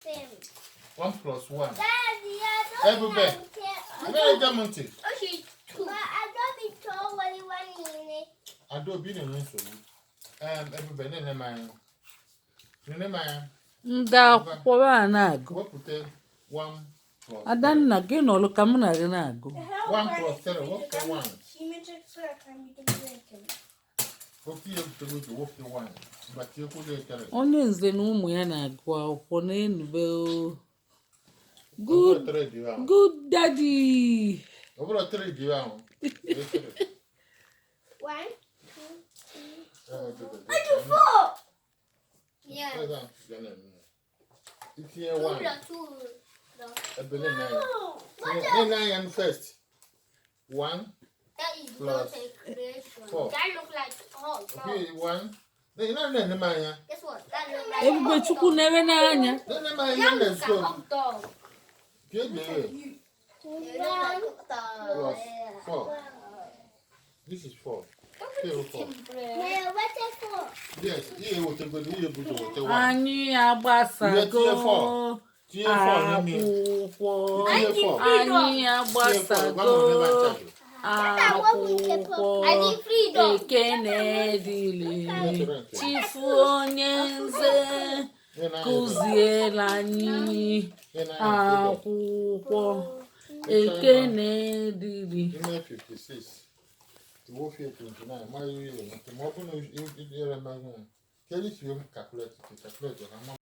Same. 1 plus 1. Daddy, Everybody. Very diamond. Okay, 2. But I don't be told what you want in it. I don't be in so. Everybody in my. Nda kwa na-agụ. What put 1 plus Adanna gị nọlụ ka m na gị na-agụ. 1 plus 3. What for 1? Onye nze na ụmụ ya na-agụ akwụkwọ na-enube o. Good daddy. 1, 2, 3. I do 4. Yeah. It's here 1. 2. I believe 9. 9 first. 1 That is plus not a creation. 4. That look like Okay, 1. Then not in the Maya. Guess what? That look like Ebube Chukwu na-ere n'anya. Then the That Maya, looks let's like a go. hot dog. Good day. It looks like a dog. Plus 4. This is 4. Here 4. Yeah, what is 4? Yes, here we take the 1. Anyị agbasago Here 4, you akwụkwọ. Here 4. Anyị agbasago akwụkwọ. Ekene dịrị Chifu onye nze kụziela anyị akwụkwọ. Ekene dịrị. 56. To work here 29. My you. Tomorrow you calculate.